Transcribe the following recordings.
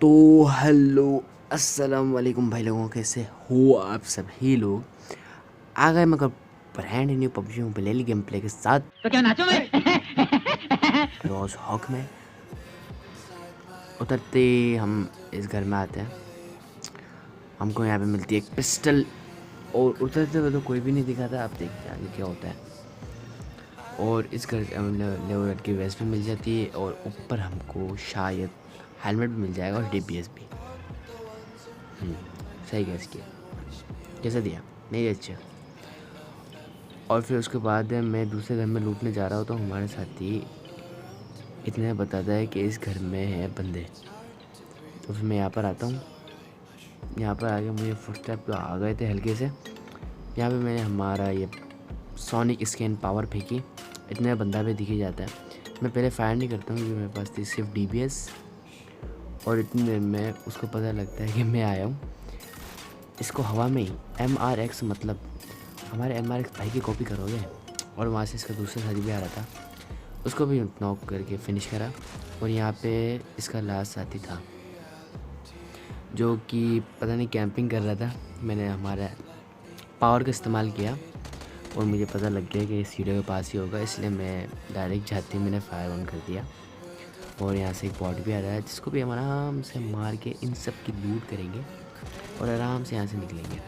तो हेलो अस्सलाम वालेकुम भाई लोगों, कैसे हो आप सभी लोग। आ गए मगर brand new PUBG mobile game play के साथ। तो क्या नाचो मैं रोज हॉक में उतरते हम इस घर में आते हैं। हमको यहाँ पे मिलती है एक पिस्टल और उतरते हुए तो कोई भी नहीं दिखा था। अब देखते हैं आगे क्या होता है। और इस घर लेवल की वेस्ट भी मिल जाती है और ऊपर हमको शायद हेलमेट भी मिल जाएगा और डीपीएस भी। सही गैस किया। कैसा दिया? नहीं अच्छा। और फिर उसके बाद मैं दूसरे घर में लूटने जा रहा हूँ तो हमारे साथी इतने बताता है कि इस घर में है बंदे। तो फिर मैं यहाँ पर आता हूँ। यहाँ पर आके मुझे फुटस्टेप तो आ गए थे हल्के से। यहाँ पे मैंने हमारा ये सोनिक स्कैन पावर फेंकी। इतने बंदा भी दिख ही जाता है। मैं पहले फायर नहीं करता हूँ क्योंकि मेरे पास थी सिर्फ डीबीएस। और इतनी देर में उसको पता लगता है कि मैं आया हूँ। इसको हवा में ही MRX मतलब हमारे MRX भाई की कॉपी करोगे। और वहाँ से इसका दूसरा साथी भी आ रहा था, उसको भी नॉक करके फिनिश करा। और यहाँ पे इसका लास्ट साथी था जो कि पता नहीं कैंपिंग कर रहा था। मैंने हमारा पावर का इस्तेमाल किया और मुझे पता लग गया कि ये सीढ़ियों के पास ही होगा, इसलिए मैं डायरेक्ट जाते ही मैंने फायर ऑन कर दिया। और यहाँ से एक बॉट भी आ रहा है जिसको भी हम आराम से मार के इन सब की लूट करेंगे और आराम से यहाँ से निकलेंगे।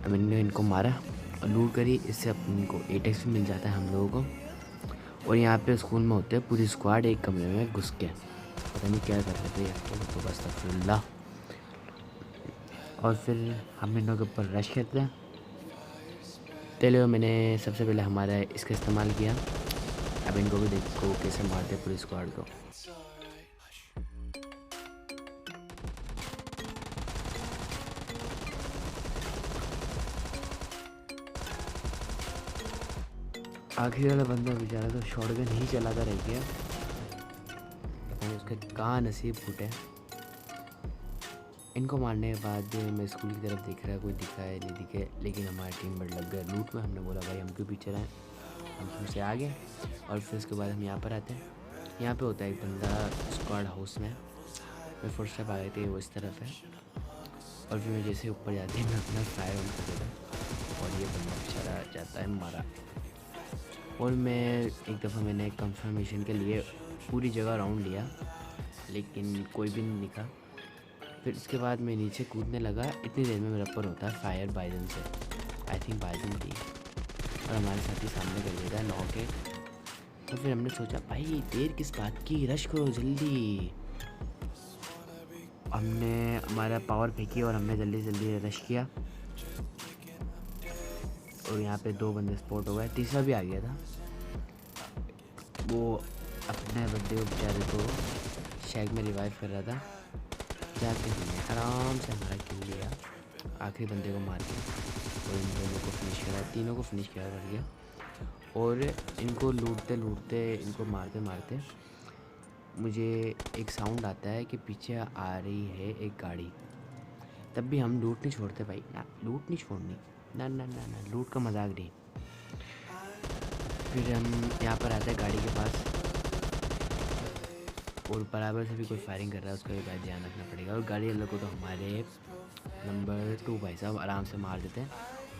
मैंने इनको मारा और लूट करी, इससे अपन को 8x भी मिल जाता है हम लोगों को। और यहाँ पे स्कूल में होते हैं पूरी स्क्वाड एक कमरे में घुस के, पता नहीं क्या कर रहे थे यार, तो बस अल्लाह। और फिर हम इन लोगों के ऊपर रश करते हैं। पहले मैंने सबसे पहले हमारा इसका इस्तेमाल किया। अब इनको भी देखो कैसे मारते हैं पूरी स्क्वाड को। आखिरी वाला बंदा बेचारा तो शॉटगन ही चलाता रह गया, पता नहीं उसके कहाँ नसीब फूटे। इनको मारने के बाद मैं स्कूल की तरफ देख रहा, कोई दिखा है नहीं दिखे, लेकिन हमारी टीम बट लग गए लूट में। हमने बोला भाई हम क्यों पीछे रहें, हम तुमसे आ गए। और फिर उसके बाद हम यहाँ पर आते हैं। यहाँ पे होता है एक बंदा स्क्वाड हाउस में। मैं फर्स्ट स्टेप आ गए थे, वो इस तरफ है। और फिर मैं जैसे ऊपर जाते हैं मैं अपना फायर ऑन कर देता और ये बंदा बेचारा जाता है मारा। और मैं एक दफ़ा मैंने कंफर्मेशन के लिए पूरी जगह राउंड लिया लेकिन कोई भी नहीं दिखा। फिर इसके बाद मैं नीचे कूदने लगा, इतनी देर में मेरा ऊपर होता है फायर बाइजन से। आई थिंक बाइजन थी और हमारे साथी सामने कर देता है 9 के। तो फिर हमने सोचा भाई देर किस बात की, रश करो जल्दी। हमने हमारा पावर फेंकी और हमने जल्दी जल्दी रश किया। और यहाँ पे 2 बंदे स्पॉट हो गए, तीसरा भी आ गया था। वो अपने बंदे को बेचारे को शैक में रिवाइव कर रहा था। जाके हमने आराम से हमारा किल लिया आखिरी बंदे को मार के। और इन दोनों को फिनिश करा, तीनों को फिनिश किया कर गया। और इनको लूटते लूटते इनको मारते मारते मुझे एक साउंड आता है कि पीछे आ रही है एक गाड़ी। तब भी हम लूट नहीं छोड़ते भाई, ना लूट नहीं छोड़नी, ना ना ना ना, लूट का मजाक नहीं। फिर हम यहाँ पर आते हैं गाड़ी के पास और बराबर से भी कोई फायरिंग कर रहा है, उसका भी भाई ध्यान रखना पड़ेगा। और गाड़ी वाले को तो हमारे नंबर 2 भाई साहब आराम से मार देते हैं।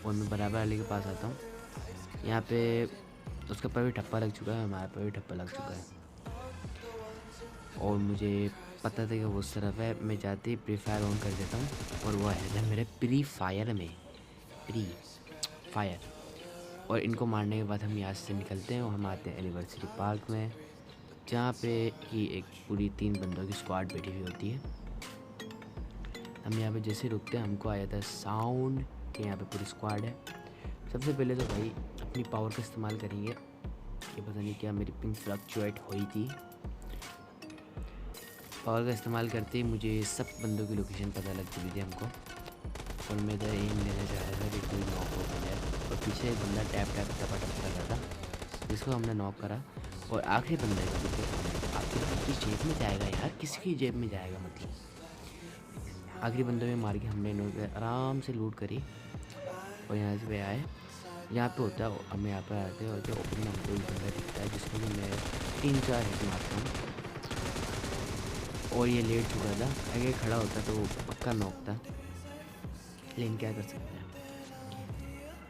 और मैं बराबर वाले के पास आता हूँ। यहाँ पे उसके ऊपर भी ठप्पा लग चुका है, हमारे पर भी ठप्पा लग चुका है। और मुझे पता था कि वो उस तरफ है, मैं जाते ही प्री फायर ऑन कर देता हूँ और वो है मेरे प्री फायर में, प्री फायर। और इनको मारने के बाद हम यहाँ से निकलते हैं और हम आते हैं एनिवर्सरी पार्क में, जहाँ पे कि एक पूरी 3 बंदों की स्क्वाड बैठी हुई होती है। हम यहाँ पे जैसे रुकते हैं हमको आया था साउंड कि यहाँ पे पूरी स्क्वाड है। सबसे पहले तो भाई अपनी पावर का इस्तेमाल करेंगे। ये पता नहीं क्या मेरी पिंग फ्लक्चुएट हुई थी। पावर का इस्तेमाल करते ही मुझे सब बंदों की लोकेशन पता लग चुकी थी हमको। और मैं इधर एम लेने जा रहा था कि कोई नॉक हो जाए। और पीछे एक बंदा टैप टैप टपा टप कर रहा था जिसको हमने नॉक करा। और आखिरी बंदे का देखो आपकी जेब में जाएगा यार, किसी की जेब में जाएगा मतलब। आखिरी बंदे में मार के हमने इन्होंने आराम से लूट करी और यहाँ से आए। यहाँ पे होता है हम यहाँ पर आते हैं और जो ओपनिंग हमको एक बंदा दिखता है जिसको कि मैं 3-4 हिट मारता हूँ। और ये लेट चुका था। अगर खड़ा होता तो वो पक्का नॉक था, लेकिन क्या कर सकते हैं।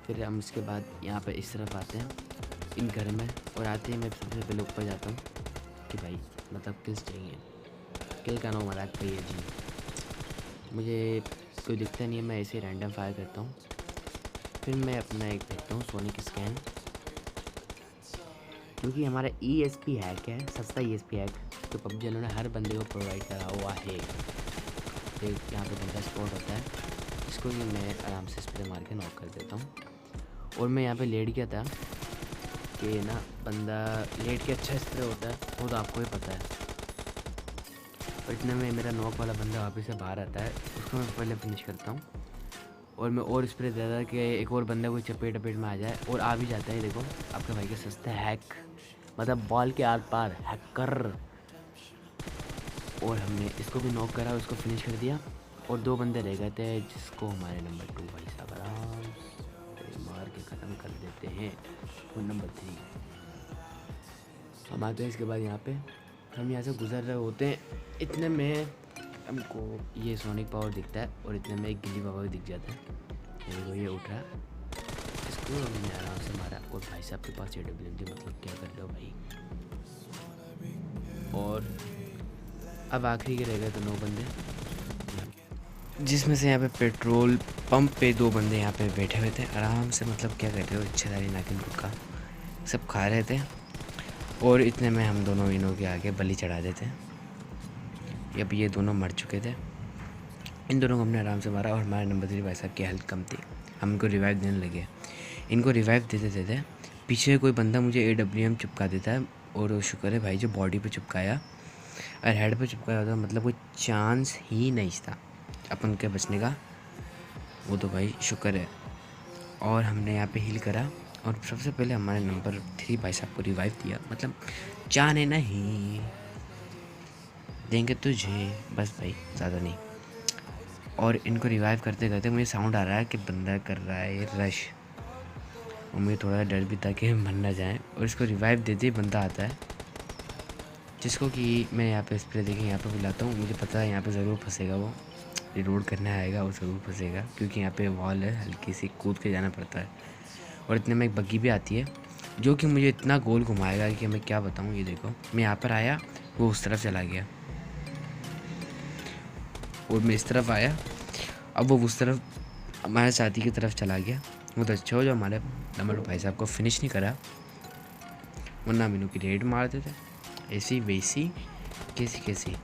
फिर हम इसके बाद यहाँ पे इस तरफ आते हैं इन घर में, और आते ही मैं सबसे पहले ऊपर जाता हूँ कि भाई मतलब किल्स चाहिए। किल का नाम मजाक पे है जी, मुझे कोई दिखता नहीं है, मैं ऐसे रैंडम फायर करता हूँ। फिर मैं अपना एक देखता हूँ सोनिक स्कैन, क्योंकि हमारा ESP हैक है, सस्ता ESP हैक तो पबजी उन्होंने हर बंदे को प्रोवाइड करा हुआ है। फिर यहाँ पे बंदा स्पॉट होता है, इसको भी मैं आराम से स्प्रे मार के नॉक कर देता हूँ। और मैं यहाँ पे लेट गया था कि ना बंदा लेट के अच्छा स्प्रे होता है, वो तो आपको ही पता है। और इतने में मेरा नॉक वाला बंदा वापस से बाहर आता है, उसको मैं पहले फिनिश करता हूँ। और मैं और स्प्रे देता था कि एक और बंदा कोई चपेट अपेट में आ जाए, और आ भी जाता है। देखो आपके भाई के सस्ते हैक, मतलब बॉल के आर पार हैकर। और हमने इसको भी नॉक करा, उसको फिनिश कर दिया। और 2 बंदे रह गए थे, जिसको हमारे नंबर 2 भाई साहब आराम से मार के ख़त्म कर देते हैं। और नंबर 3 हम आते हैं। इसके बाद यहाँ पे हम यहाँ से गुजर रहे होते हैं, इतने में हमको ये सोनिक पावर दिखता है, और इतने में एक गिल्ली पावर दिख जाता है। ये उठ रहा है, इसको हमने आराम से मारा। और भाई साहब के पास AWM थी, मतलब क्या कर रहे हो भाई। और अब आखिरी के रह गए तो 9 बंदे, जिसमें से यहाँ पे पेट्रोल पंप पे 2 बंदे यहाँ पे बैठे हुए थे आराम से, मतलब क्या कर रहे हो, इच्छाधारी नागिन गुटखा सब खा रहे थे। और इतने में हम दोनों इनों के आगे बलि चढ़ा देते। अब ये दोनों मर चुके थे, इन दोनों को हमने आराम से मारा। और हमारे नंबर 3 भाई साहब की हेल्थ कम थी, हम इनको रिवाइव देने लगे। इनको रिवाइव देते देते पीछे कोई बंदा मुझे AWM चिपका देता है, और शुक्र है भाई जो बॉडी पे चिपकाया, और हेड पे चिपकाया होता मतलब कोई चांस ही नहीं था अपन के बचने का, वो तो भाई शुक्र है। और हमने यहाँ पे हील करा, और सबसे पहले हमारे नंबर 3 भाई साहब को रिवाइव दिया, मतलब जाने नहीं देंगे तुझे, बस भाई ज़्यादा नहीं। और इनको रिवाइव करते करते मुझे साउंड आ रहा है कि बंदा कर रहा है रश, और मुझे थोड़ा डर भी था कि मर ना जाए। और इसको रिवाइव देते ही बंदा आता है, जिसको कि मैं यहाँ पे स्प्रे देखे यहाँ पे बुलाता हूँ। मुझे पता है यहाँ पे ज़रूर फंसेगा, वो रिलोड करने आएगा, वो ज़रूर फंसेगा, क्योंकि यहाँ पे वॉल है, हल्की सी कूद के जाना पड़ता है। और इतने में एक बग्गी भी आती है, जो कि मुझे इतना गोल घुमाएगा कि मैं क्या बताऊँ। ये देखो मैं यहाँ पर आया, वो उस तरफ चला गया, और मैं इस तरफ आया, अब वो उस तरफ हमारे साथी की तरफ चला गया। वो तो अच्छा हो जो हमारे नंबर भाई साहब को फिनिश नहीं करा, वरना हम इनों की रेड मारते थे ऐसी वैसी कैसी।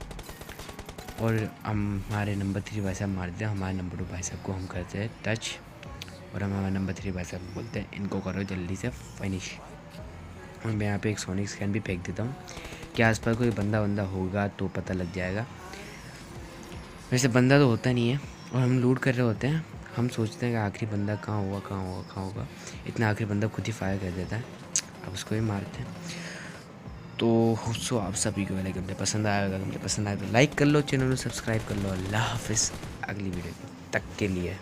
और हमारे नंबर 3 भाई साहब मारते हैं, हमारे नंबर 2 भाई साहब को हम करते हैं टच, और हम हमारे नंबर 3 भाई साहब को बोलते हैं इनको करो जल्दी से फिनिश। और मैं यहाँ पे एक सोनिक स्कैन भी फेंक देता हूँ कि आसपास कोई बंदा होगा तो पता लग जाएगा। वैसे बंदा तो होता नहीं है, और हम लूट कर रहे होते हैं, हम सोचते हैं कि आखिरी बंदा कहाँ होगा। इतना आखिरी बंदा खुद ही फायर कर देता है, अब उसको ही मारते हैं। तो होप्सो आप सभी को वाले कंटेंट पसंद आया होगा। कंटेंट पसंद आया तो लाइक कर लो, चैनल को सब्सक्राइब कर लो। अल्लाह हाफिज़, अगली वीडियो तक के लिए।